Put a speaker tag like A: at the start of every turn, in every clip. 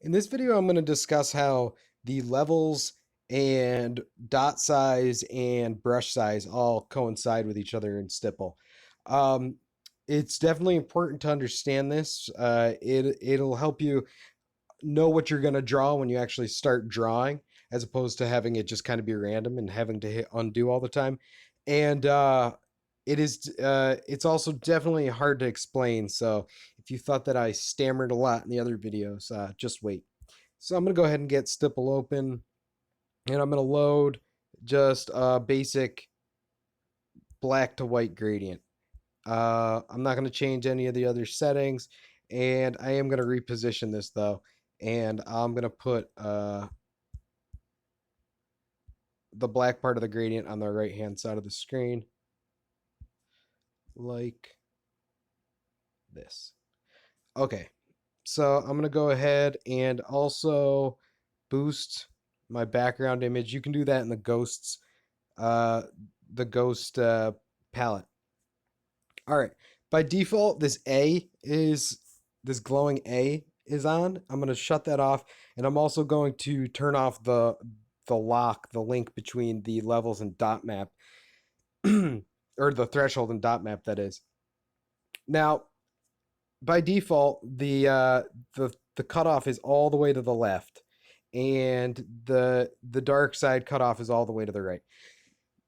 A: In this video, I'm going to discuss how the levels and dot size and brush size all coincide with each other in Stipple. Um, it's definitely important to understand this. It'll help you know what you're going to draw when you actually start drawing, as opposed to having it just kind of be random and having to hit undo all the time. And it's also definitely hard to explain. So if you thought that I stammered a lot in the other videos, just wait. So I'm going to go ahead and get Stipple open, and I'm going to load just a basic black to white gradient. I'm not going to change any of the other settings, and I am going to reposition this though, and I'm going to put the black part of the gradient on the right hand side of the screen like this. Okay, so I'm going to go ahead and also boost my background image. You can do that in uh, the ghost palette. All right. By default, this glowing A is on. I'm going to shut that off, and I'm also going to turn off the link between the levels and dot map, or the threshold and dot map, that is. Now, by default, the cutoff is all the way to the left, and the dark side cutoff is all the way to the right.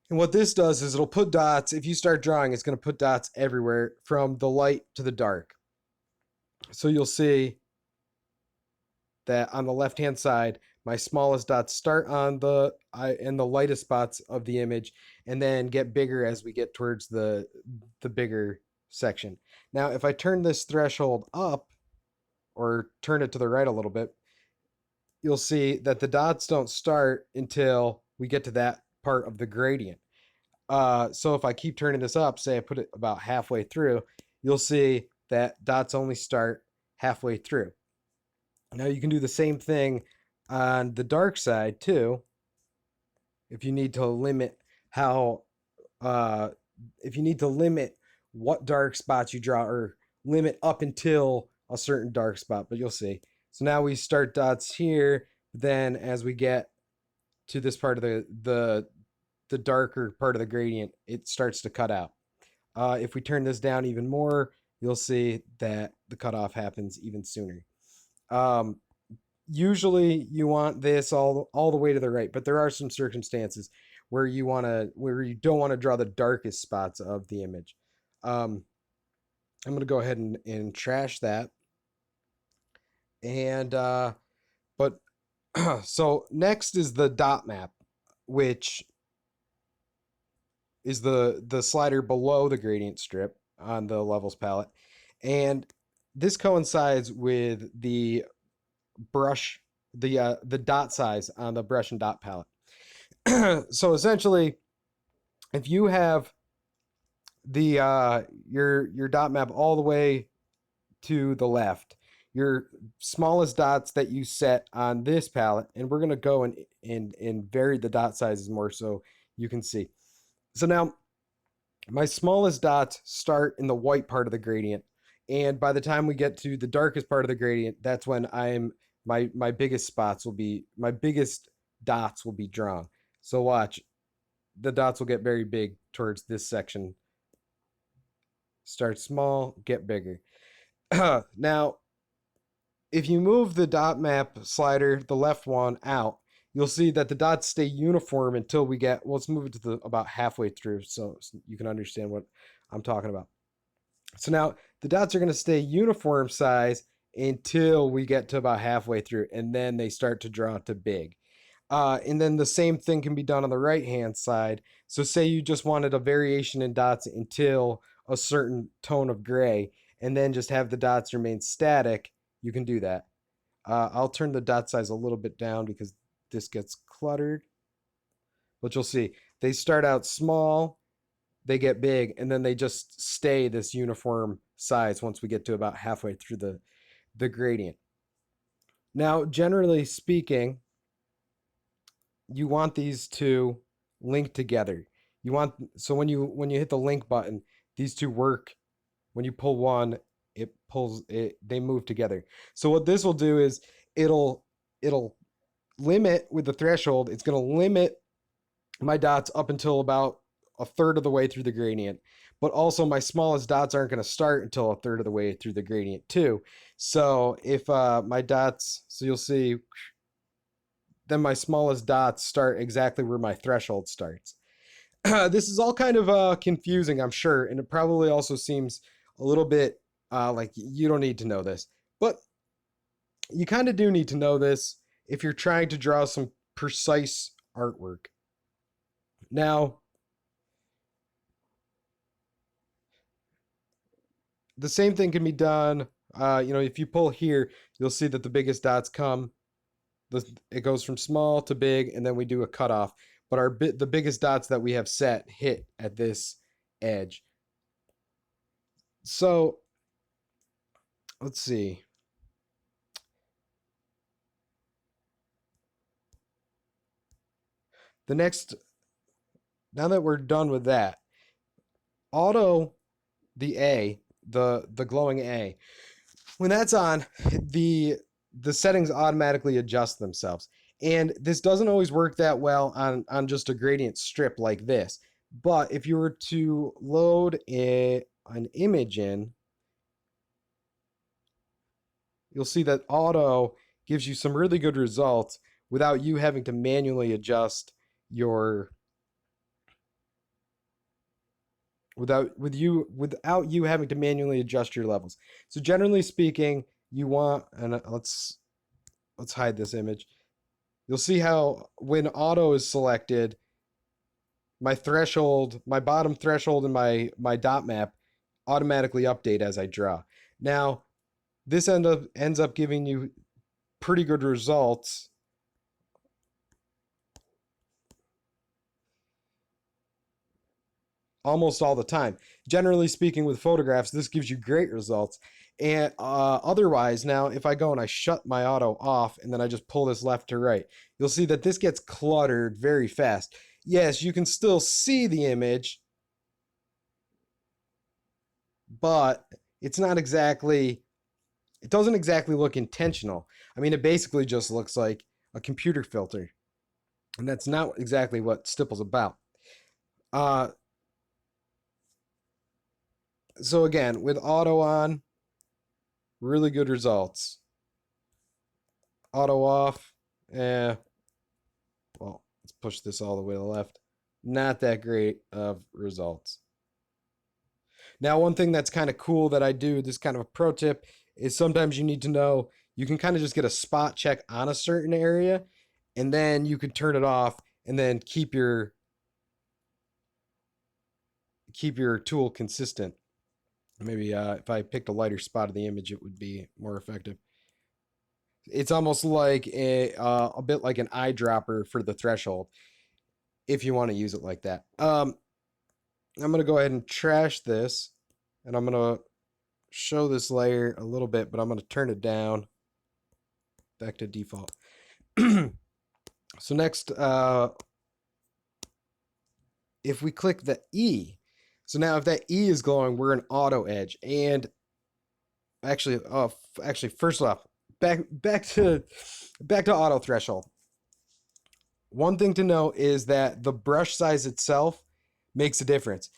A: And what this does is it'll put dots. If you start drawing, it's going to put dots everywhere from the light to the dark. So you'll see that on the left hand side, my smallest dots start on in the lightest spots of the image, and then get bigger as we get towards the bigger section. Now, if I turn this threshold up or turn it to the right a little bit, you'll see that the dots don't start until we get to that part of the gradient. So if I keep turning this up, say I put it about halfway through, you'll see that dots only start halfway through. Now you can do the same thing on the dark side too. If you need to limit how, uh, if you need to limit what dark spots you draw, or limit up until a certain dark spot, but you'll see. So now we start dots here. Then as we get to this part of the darker part of the gradient, it starts to cut out. If we turn this down even more, you'll see that the cutoff happens even sooner. Um, Usually you want this all the way to the right, but there are some circumstances where you don't want to draw the darkest spots of the image. I'm going to go ahead and trash that. And but so next is the dot map, which is the slider below the gradient strip on the levels palette. And this coincides with the brush, the dot size on the brush and dot palette. So essentially, if you have your dot map all the way to the left, your smallest dots that you set on this palette, and we're gonna go and vary the dot sizes more so you can see. So now my smallest dots start in the white part of the gradient, and by the time we get to the darkest part of the gradient, that's when my biggest dots will be drawn. So watch, the dots will get very big towards this section. Start small, get bigger. Now, if you move the dot map slider, the left one, out, you'll see that the dots stay uniform until we get, well, let's move it to about halfway through so you can understand what I'm talking about. So now the dots are going to stay uniform size until we get to about halfway through, and then they start to draw to big. And then the same thing can be done on the right hand side. So say you just wanted a variation in dots until a certain tone of gray, and then just have the dots remain static, you can do that. I'll turn the dot size a little bit down because this gets cluttered. But you'll see, they start out small, they get big, and then they just stay this uniform size once we get to about halfway through the gradient. Now, generally speaking, you want these two linked together. So when you hit the link button, these two work. When you pull one, they move together. So what this will do is it'll it'll limit with the threshold. It's going to limit my dots up until about a third of the way through the gradient. But also my smallest dots aren't going to start until a third of the way through the gradient too. So if my dots, so you'll see, then my smallest dots start exactly where my threshold starts. This is all kind of confusing, I'm sure, and it probably also seems a little bit like you don't need to know this. But you kind of do need to know this if you're trying to draw some precise artwork. Now, the same thing can be done. If you pull here, you'll see that the biggest dots come. It goes from small to big, and then we do a cutoff. But the biggest dots that we have set hit at this edge. So let's see. The next, now that we're done with that, auto the A, the glowing A. When that's on, the settings automatically adjust themselves. And this doesn't always work that well on just a gradient strip like this. But if you were to load an image in, you'll see that auto gives you some really good results without you having to manually adjust your without you having to manually adjust your levels. So generally speaking, you want, and let's hide this image. You'll see how when auto is selected, my threshold, my bottom threshold and my dot map automatically update as I draw. Now, this ends up giving you pretty good results almost all the time. Generally speaking, with photographs, this gives you great results. And otherwise, now if I go and I shut my auto off and then I just pull this left to right, you'll see that this gets cluttered very fast. Yes, you can still see the image, but it's not exactly, it doesn't exactly look intentional. I mean, it basically just looks like a computer filter. And that's not exactly what Stipple's about. Uh, so again, with auto on, really good results. Auto off, well, let's push this all the way to the left. Not that great of results. Now, one thing that's kind of cool that I do, this kind of a pro tip, is sometimes you need to know, you can kind of just get a spot check on a certain area, and then you can turn it off and then keep your tool consistent. Maybe if I picked a lighter spot of the image, it would be more effective. It's almost like a bit like an eyedropper for the threshold, if you want to use it like that. I'm going to go ahead and trash this, and I'm going to show this layer a little bit, but I'm going to turn it down back to default. So next, if we click the E, so now if that E is glowing, we're in auto edge. And actually, first off, back to auto threshold. One thing to know is that the brush size itself makes a difference.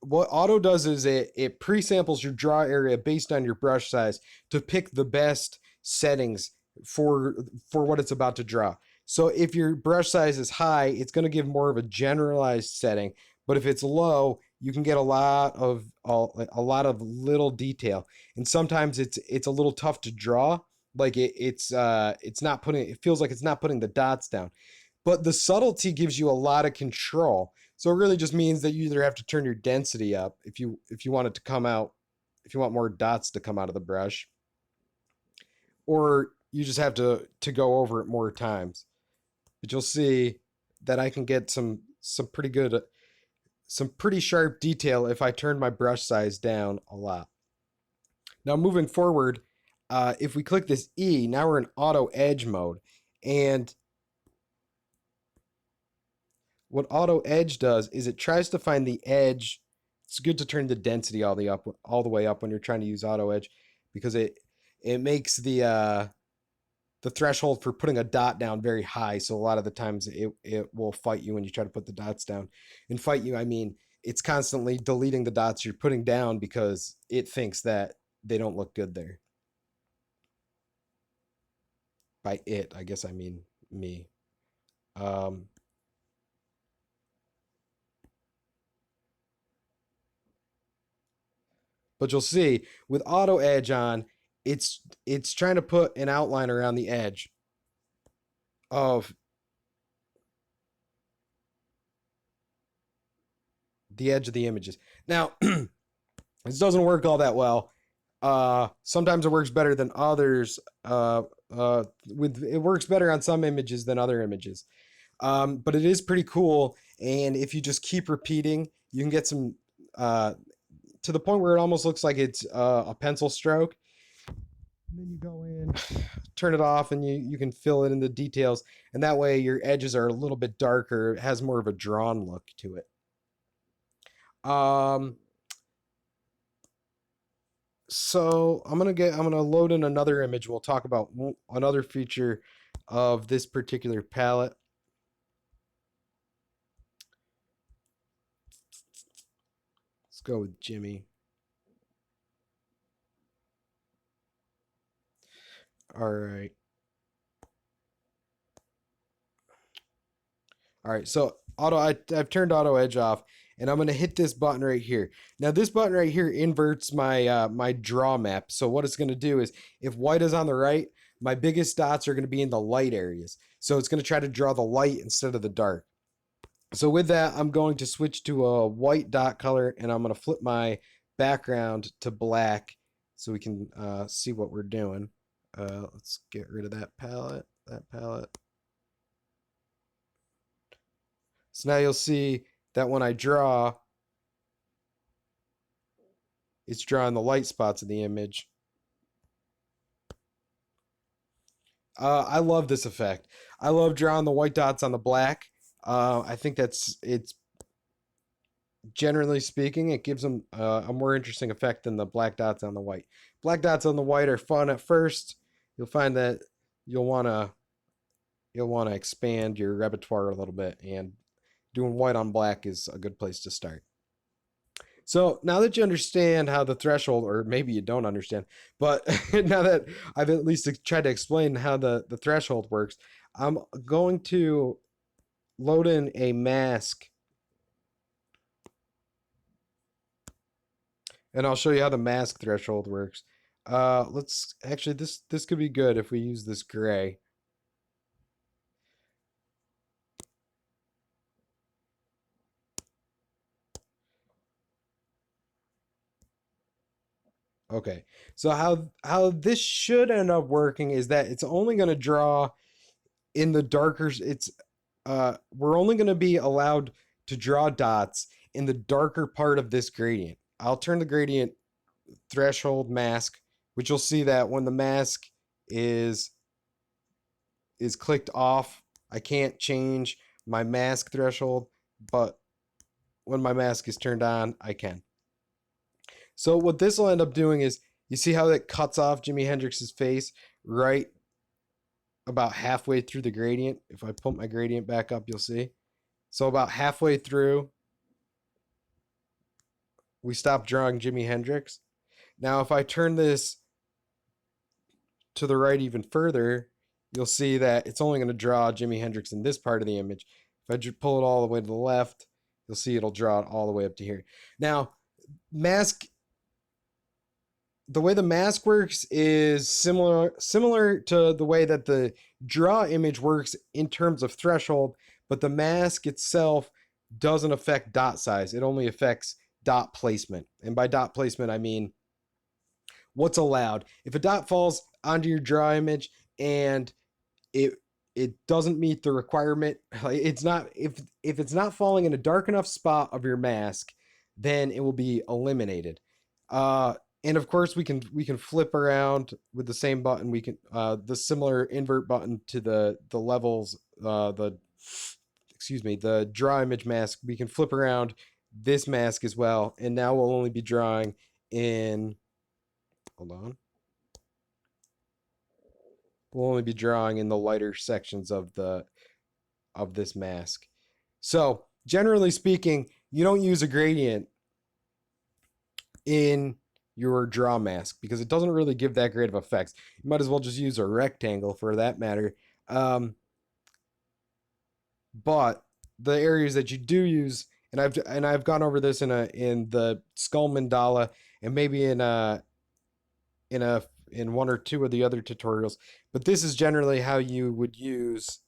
A: What auto does is it pre-samples your draw area based on your brush size to pick the best settings for what it's about to draw. So if your brush size is high, it's going to give more of a generalized setting, but if it's low, you can get a lot of little detail, and sometimes it's a little tough to draw. Like it's not putting, it feels like it's not putting the dots down, but the subtlety gives you a lot of control. So it really just means that you either have to turn your density up if you want it to come out, if you want more dots to come out of the brush, or you just have to go over it more times. But you'll see that I can get some pretty sharp detail if I turn my brush size down a lot. Now moving forward, if we click this E, now we're in auto edge mode, and what auto edge does is it tries to find the edge. It's good to turn the density all the way up when you're trying to use auto edge, because it makes the the threshold for putting a dot down very high. So a lot of the times it will fight you when you try to put the dots down. And fight you, I mean, it's constantly deleting the dots you're putting down because it thinks that they don't look good there. By it, I guess I mean me. Um, but you'll see with auto edge on, it's trying to put an outline around the edge of the images. Now, this doesn't work all that well. Sometimes it works better than others. It works better on some images than other images. But it is pretty cool. And if you just keep repeating, you can get some to the point where it almost looks like it's a pencil stroke. And then you go in, turn it off, and you can fill it in the details. And that way your edges are a little bit darker. It has more of a drawn look to it. So I'm gonna load in another image. We'll talk about another feature of this particular palette. Let's go with Jimmy. All right. All right. So I've turned auto edge off, and I'm gonna hit this button right here. Now this button right here inverts my my draw map. So what it's gonna do is if white is on the right, my biggest dots are gonna be in the light areas. So it's gonna try to draw the light instead of the dark. So with that, I'm going to switch to a white dot color, and I'm going to flip my background to black so we can see what we're doing. Let's get rid of that palette. So now you'll see that when I draw, it's drawing the light spots of the image. I love this effect. I love drawing the white dots on the black. I think it's generally speaking, it gives them a more interesting effect than the black dots on the white. Black dots on the white are fun at first. You'll find that you'll want to expand your repertoire a little bit, and doing white on black is a good place to start. So now that you understand how the threshold, or maybe you don't understand, but now that I've at least tried to explain how the threshold works, I'm going to load in a mask, and I'll show you how the mask threshold works. Let's actually, this could be good if we use this gray. Okay, so how this should end up working is that it's only going to draw in the darker. We're only going to be allowed to draw dots in the darker part of this gradient. I'll turn the gradient threshold mask, which you'll see that when the mask is clicked off, I can't change my mask threshold, but when my mask is turned on, I can. So what this will end up doing is, you see how it cuts off Jimi Hendrix's face right about halfway through the gradient? If I put my gradient back up, you'll see. So about halfway through, we stop drawing Jimi Hendrix. Now if I turn this to the right even further, you'll see that it's only going to draw Jimi Hendrix in this part of the image. If I just pull it all the way to the left, you'll see it'll draw it all the way up to here. Now, the way the mask works is similar to the way that the draw image works in terms of threshold, but the mask itself doesn't affect dot size. It only affects dot placement. And by dot placement, I mean what's allowed. If a dot falls onto your draw image and it doesn't meet the requirement, it's not, if it's not falling in a dark enough spot of your mask, then it will be eliminated. And of course we can flip around with the same button. We can the similar invert button to the levels, the draw image mask. We can flip around this mask as well, and now we'll only be drawing in, hold on, we'll only be drawing in the lighter sections of this mask. So generally speaking, you don't use a gradient in your draw mask because it doesn't really give that great of effects. You might as well just use a rectangle for that matter. But the areas that you do use, and I've gone over this in the skull mandala and maybe in one or two of the other tutorials, but this is generally how you would use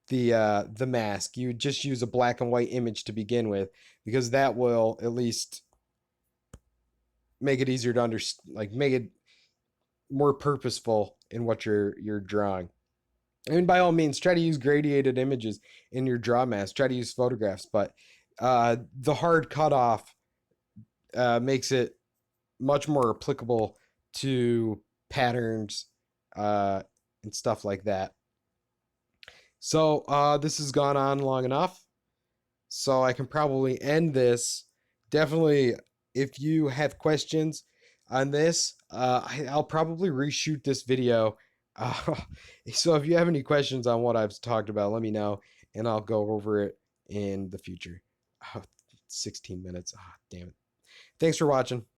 A: the mask. You just use a black and white image to begin with because that will at least make it easier to understand, like make it more purposeful in what you're drawing. I mean, by all means, try to use gradiated images in your draw mask. Try to use photographs, but the hard cutoff makes it much more applicable to patterns and stuff like that. So this has gone on long enough. So I can probably end this. Definitely, if you have questions on this, I'll probably reshoot this video. Uh, so if you have any questions on what I've talked about, let me know, and I'll go over it in the future. 16 minutes. Damn it. Thanks for watching.